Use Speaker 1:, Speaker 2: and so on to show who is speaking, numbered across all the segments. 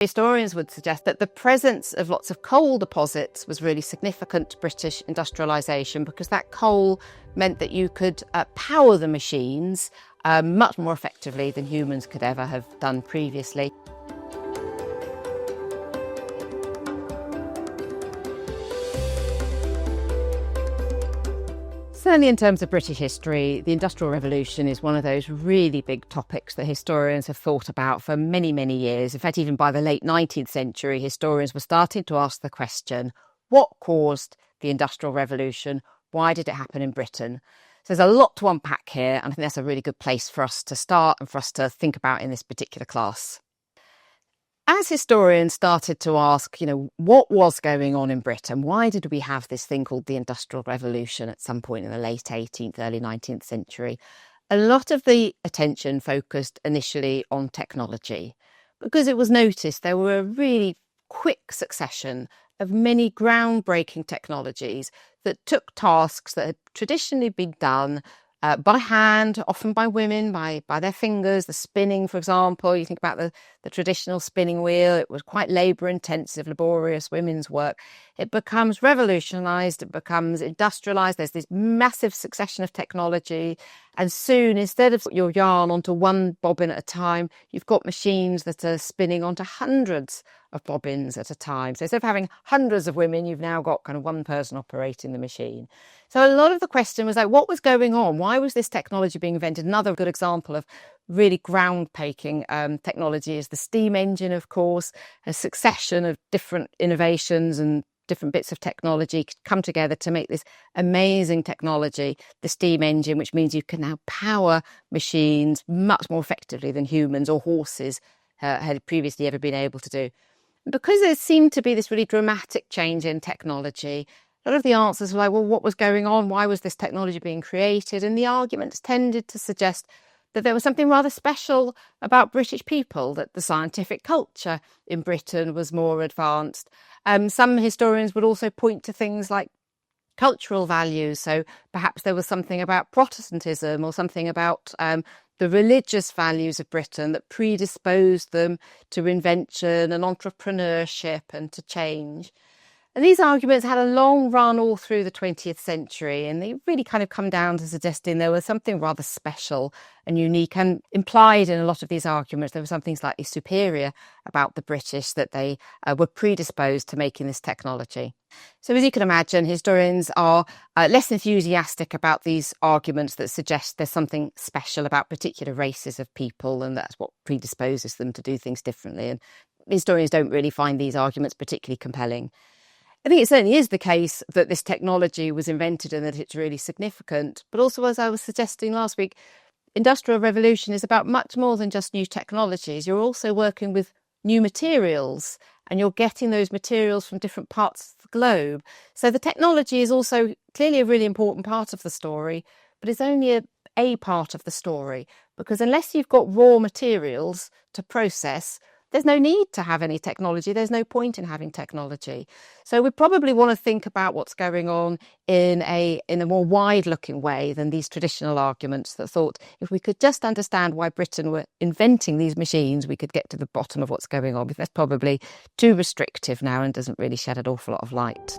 Speaker 1: Historians would suggest that the presence of lots of coal deposits was really significant to British industrialisation, because that coal meant that you could power the machines much more effectively than humans could ever have done previously. Certainly in terms of British history, the Industrial Revolution is one of those really big topics that historians have thought about for many, many years. In fact, even by the late 19th century, historians were starting to ask the question, what caused the Industrial Revolution? Why did it happen in Britain? So there's a lot to unpack here, and I think that's a really good place for us to start and for us to think about in this particular class. As historians started to ask, what was going on in Britain? Why did we have this thing called the Industrial Revolution at some point in the late 18th, early 19th century? A lot of the attention focused initially on technology, because it was noticed there were a really quick succession of many groundbreaking technologies that took tasks that had traditionally been done by hand, often by women, by their fingers. The spinning, for example, you think about the traditional spinning wheel, it was quite labour-intensive, laborious women's work. It becomes revolutionised, it becomes industrialised, there's this massive succession of technology, and soon, instead of your yarn onto one bobbin at a time, you've got machines that are spinning onto hundreds of bobbins at a time. So instead of having hundreds of women, you've now got kind of one person operating the machine. So a lot of the question was like, what was going on? Why was this technology being invented? Another good example of really groundbreaking technology is the steam engine, of course. A succession of different innovations and different bits of technology come together to make this amazing technology, the steam engine, which means you can now power machines much more effectively than humans or horses had previously ever been able to do. Because there seemed to be this really dramatic change in technology, a lot of the answers were like, well, what was going on? Why was this technology being created? And the arguments tended to suggest that there was something rather special about British people, that the scientific culture in Britain was more advanced. Some historians would also point to things like cultural values. So perhaps there was something about Protestantism or something about the religious values of Britain that predisposed them to invention and entrepreneurship and to change. And these arguments had a long run all through the 20th century, and they really kind of come down to suggesting there was something rather special and unique, and implied in a lot of these arguments there was something slightly superior about the British, that they were predisposed to making this technology. So as you can imagine, historians are less enthusiastic about these arguments that suggest there's something special about particular races of people, and that's what predisposes them to do things differently. And historians don't really find these arguments particularly compelling. I think it certainly is the case that this technology was invented and that it's really significant. But also, as I was suggesting last week, Industrial Revolution is about much more than just new technologies. You're also working with new materials, and you're getting those materials from different parts of the globe. So the technology is also clearly a really important part of the story, but it's only a part of the story, because unless you've got raw materials to process, there's no need to have any technology. There's no point in having technology. So we probably want to think about what's going on in a more wide-looking way than these traditional arguments that thought if we could just understand why Britain were inventing these machines, we could get to the bottom of what's going on. But that's probably too restrictive now and doesn't really shed an awful lot of light.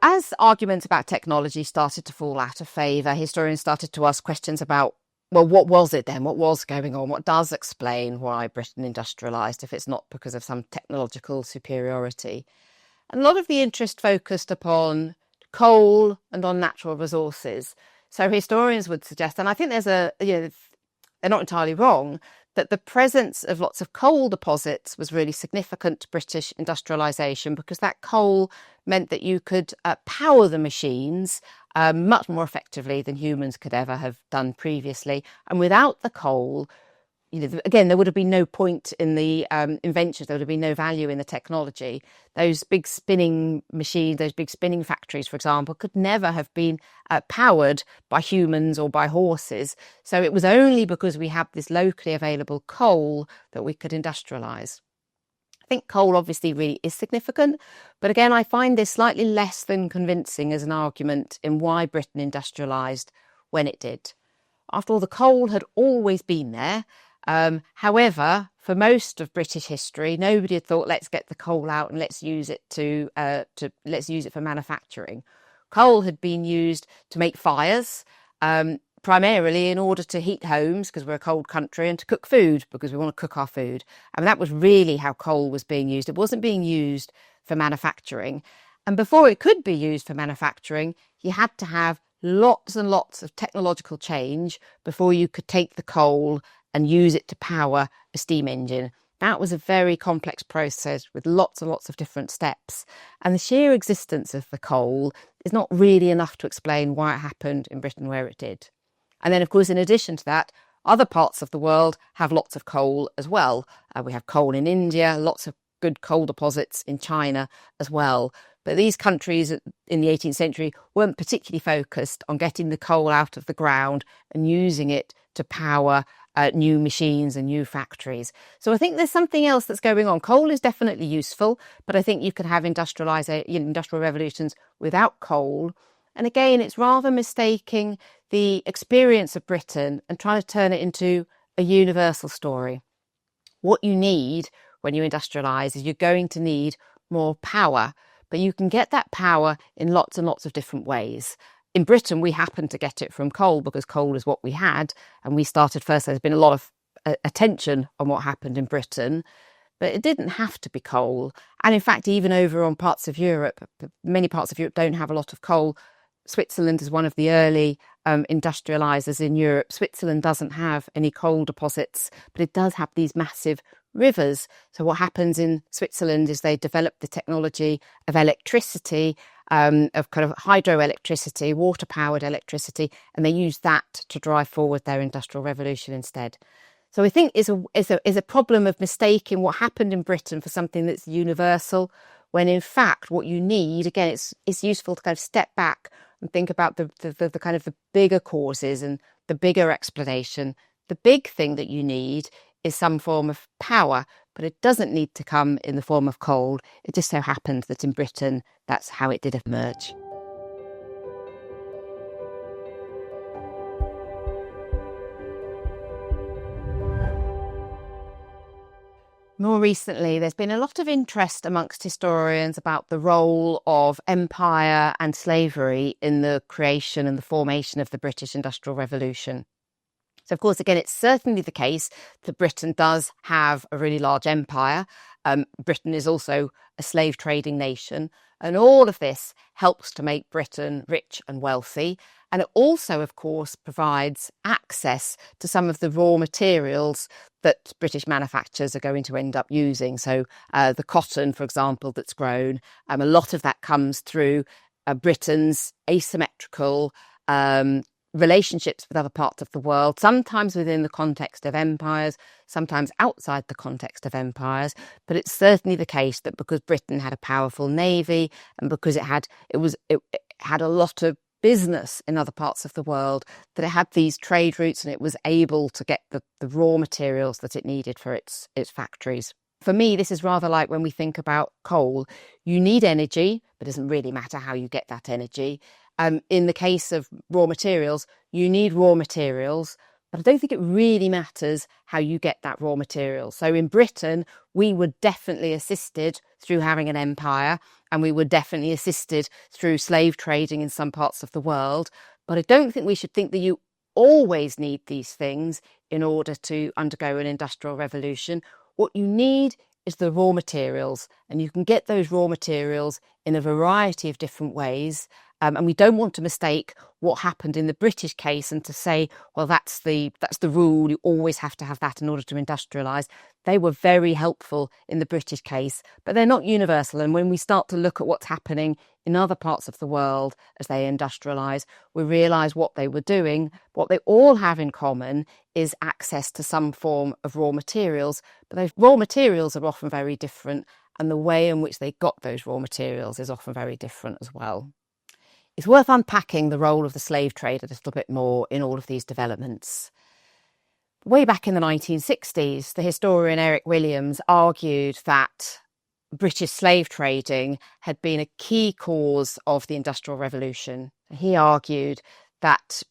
Speaker 1: As arguments about technology started to fall out of favour, historians started to ask questions about, well, what was it then? What was going on? What does explain why Britain industrialised if it's not because of some technological superiority? And a lot of the interest focused upon coal and on natural resources. So historians would suggest, and I think they're not entirely wrong, that the presence of lots of coal deposits was really significant to British industrialisation, because that coal meant that you could power the machines much more effectively than humans could ever have done previously. And without the coal, again, there would have been no point in the inventions, there would have been no value in the technology. Those big spinning machines, those big spinning factories, for example, could never have been powered by humans or by horses. So it was only because we had this locally available coal that we could industrialise. I think coal obviously really is significant, but again, I find this slightly less than convincing as an argument in why Britain industrialised when it did. After all, the coal had always been there. However, for most of British history, nobody had thought, let's get the coal out and let's use it let's use it for manufacturing. Coal had been used to make fires, primarily in order to heat homes because we're a cold country, and to cook food because we want to cook our food. And that was really how coal was being used. It wasn't being used for manufacturing. And before it could be used for manufacturing, you had to have lots and lots of technological change before you could take the coal and use it to power a steam engine. That was a very complex process with lots and lots of different steps. And the sheer existence of the coal is not really enough to explain why it happened in Britain where it did. And then, of course, in addition to that, other parts of the world have lots of coal as well. We have coal in India, lots of good coal deposits in China as well. But these countries in the 18th century weren't particularly focused on getting the coal out of the ground and using it to power new machines and new factories. So I think there's something else that's going on. Coal is definitely useful, but I think you could have industrial revolutions without coal. And again, it's rather mistaking the experience of Britain and trying to turn it into a universal story. What you need when you industrialise is you're going to need more power, but you can get that power in lots and lots of different ways. In Britain, we happened to get it from coal because coal is what we had, and we started first. There's been a lot of attention on what happened in Britain, but it didn't have to be coal. And in fact, even over on parts of Europe, many parts of Europe don't have a lot of coal. Switzerland is one of the early industrialisers in Europe. Switzerland doesn't have any coal deposits, but it does have these massive rivers. So what happens in Switzerland is they develop the technology of electricity, of kind of hydroelectricity, water-powered electricity, and they use that to drive forward their industrial revolution instead. So I think is a problem of mistaking what happened in Britain for something that's universal, when in fact what you need, again, it's useful to kind of step back and think about the kind of the bigger causes and the bigger explanation. The big thing that you need is some form of power, but it doesn't need to come in the form of coal. It just so happens that in Britain, that's how it did emerge. More recently, there's been a lot of interest amongst historians about the role of empire and slavery in the creation and the formation of the British Industrial Revolution. So, of course, again, it's certainly the case that Britain does have a really large empire. Britain is also a slave trading nation. And all of this helps to make Britain rich and wealthy. And it also, of course, provides access to some of the raw materials that British manufacturers are going to end up using. So the cotton, for example, that's grown, a lot of that comes through Britain's asymmetrical relationships with other parts of the world, sometimes within the context of empires, sometimes outside the context of empires. But it's certainly the case that because Britain had a powerful navy and because it had a lot of business in other parts of the world, that it had these trade routes and it was able to get the raw materials that it needed for its factories. For me, this is rather like when we think about coal. You need energy, but it doesn't really matter how you get that energy. In the case of raw materials, you need raw materials, but I don't think it really matters how you get that raw material. So in Britain, we were definitely assisted through having an empire, and we were definitely assisted through slave trading in some parts of the world. But I don't think we should think that you always need these things in order to undergo an industrial revolution. What you need is the raw materials, and you can get those raw materials in a variety of different ways. And we don't want to mistake what happened in the British case and to say, well, that's the rule. You always have to have that in order to industrialise. They were very helpful in the British case, but they're not universal. And when we start to look at what's happening in other parts of the world as they industrialise, we realise what they were doing. What they all have in common is access to some form of raw materials, but those raw materials are often very different, and the way in which they got those raw materials is often very different as well. It's worth unpacking the role of the slave trade a little bit more in all of these developments. Way back in the 1960s, the historian Eric Williams argued that British slave trading had been a key cause of the Industrial Revolution. He argued that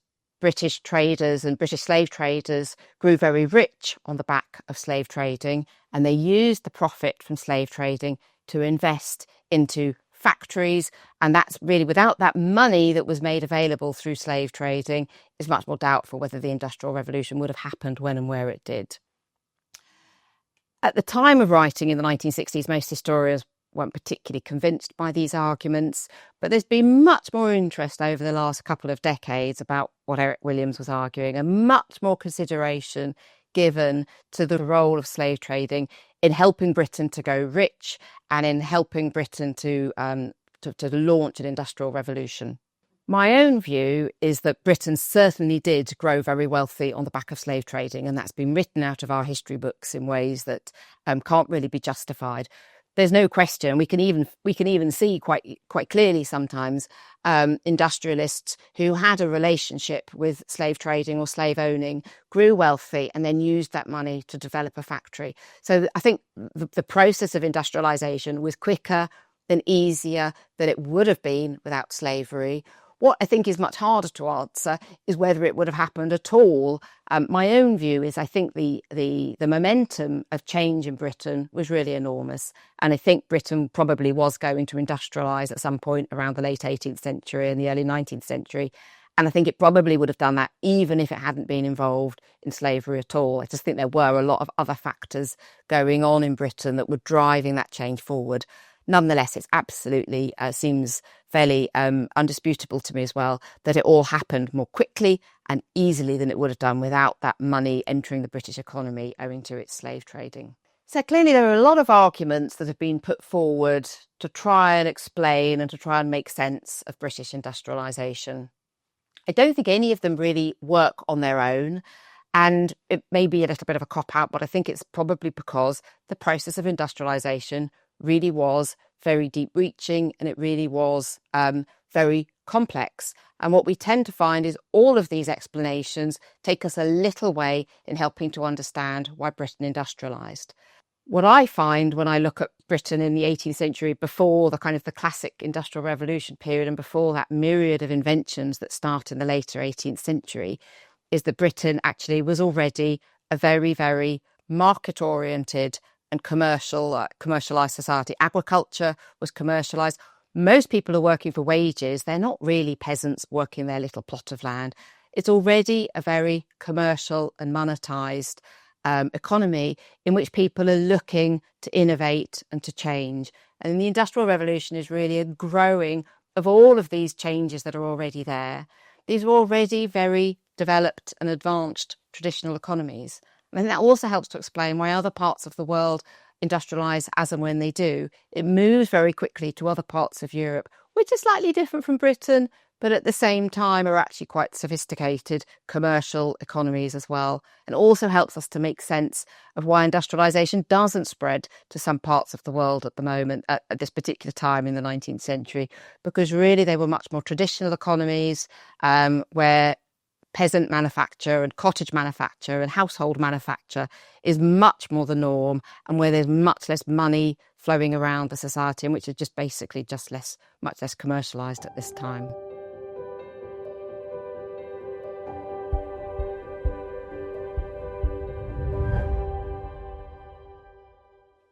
Speaker 1: British traders and British slave traders grew very rich on the back of slave trading, and they used the profit from slave trading to invest into factories. And that's really, without that money that was made available through slave trading, it's much more doubtful whether the Industrial Revolution would have happened when and where it did. At the time of writing in the 1960s, most historians weren't particularly convinced by these arguments, but there's been much more interest over the last couple of decades about what Eric Williams was arguing, and much more consideration given to the role of slave trading in helping Britain to go rich and in helping Britain to launch an industrial revolution. My own view is that Britain certainly did grow very wealthy on the back of slave trading, and that's been written out of our history books in ways that can't really be justified. There's no question. We can even see quite clearly sometimes industrialists who had a relationship with slave trading or slave owning grew wealthy and then used that money to develop a factory. So I think the process of industrialisation was quicker and easier than it would have been without slavery. What I think is much harder to answer is whether it would have happened at all. My own view is I think the momentum of change in Britain was really enormous. And I think Britain probably was going to industrialise at some point around the late 18th century and the early 19th century. And I think it probably would have done that even if it hadn't been involved in slavery at all. I just think there were a lot of other factors going on in Britain that were driving that change forward. Nonetheless, it absolutely seems fairly undisputable to me as well that it all happened more quickly and easily than it would have done without that money entering the British economy owing to its slave trading. So clearly there are a lot of arguments that have been put forward to try and explain and to try and make sense of British industrialisation. I don't think any of them really work on their own. And it may be a little bit of a cop-out, but I think it's probably because the process of industrialisation really was very deep-reaching and it really was very complex. And what we tend to find is all of these explanations take us a little way in helping to understand why Britain industrialised. What I find when I look at Britain in the 18th century, before the kind of the classic Industrial Revolution period and before that myriad of inventions that start in the later 18th century, is that Britain actually was already a very, very market-oriented and commercialised society. Agriculture was commercialised. Most people are working for wages. They're not really peasants working their little plot of land. It's already a very commercial and monetised economy in which people are looking to innovate and to change. And the Industrial Revolution is really a growing of all of these changes that are already there. These are already very developed and advanced traditional economies. And that also helps to explain why other parts of the world industrialise as and when they do. It moves very quickly to other parts of Europe, which are slightly different from Britain, but at the same time are actually quite sophisticated commercial economies as well. And also helps us to make sense of why industrialisation doesn't spread to some parts of the world at the moment, at this particular time in the 19th century, because really they were much more traditional economies where peasant manufacture and cottage manufacture and household manufacture is much more the norm, and where there's much less money flowing around the society, and which is just basically much less commercialised at this time.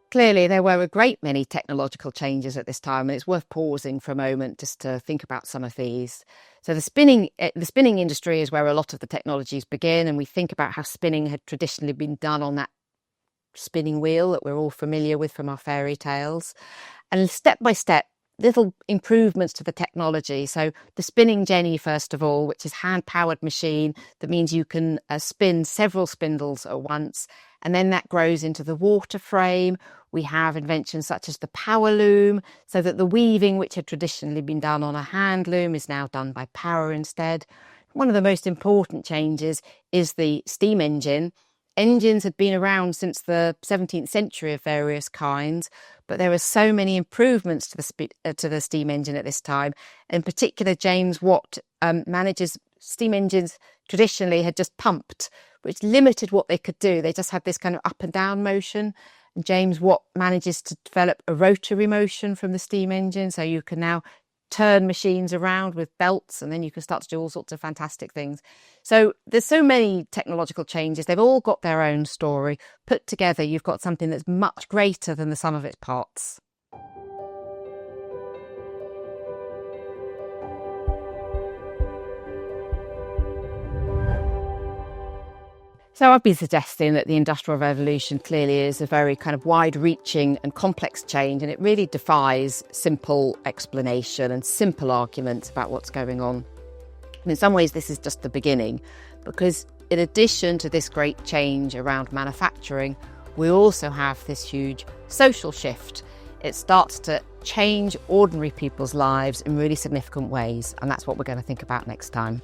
Speaker 1: Clearly, there were a great many technological changes at this time, and it's worth pausing for a moment just to think about some of these. So the spinning industry is where a lot of the technologies begin, and we think about how spinning had traditionally been done on that spinning wheel that we're all familiar with from our fairy tales. And step by step, little improvements to the technology. So the spinning jenny, first of all, which is hand-powered machine that means you can spin several spindles at once. And then that grows into the water frame. We have inventions such as the power loom, so that the weaving, which had traditionally been done on a hand loom, is now done by power instead. One of the most important changes is the steam engine. Engines had been around since the 17th century of various kinds, but there were so many improvements to the steam engine at this time. In particular, James Watt manages steam engines traditionally had just pumped, which limited what they could do. They just had this kind of up and down motion. And James Watt manages to develop a rotary motion from the steam engine, so you can now turn machines around with belts, and then you can start to do all sorts of fantastic things. So there's so many technological changes. They've all got their own story. Put together, you've got something that's much greater than the sum of its parts. So I've been suggesting that the Industrial Revolution clearly is a very kind of wide-reaching and complex change, and it really defies simple explanation and simple arguments about what's going on. And in some ways, this is just the beginning, because in addition to this great change around manufacturing, we also have this huge social shift. It starts to change ordinary people's lives in really significant ways, and that's what we're going to think about next time.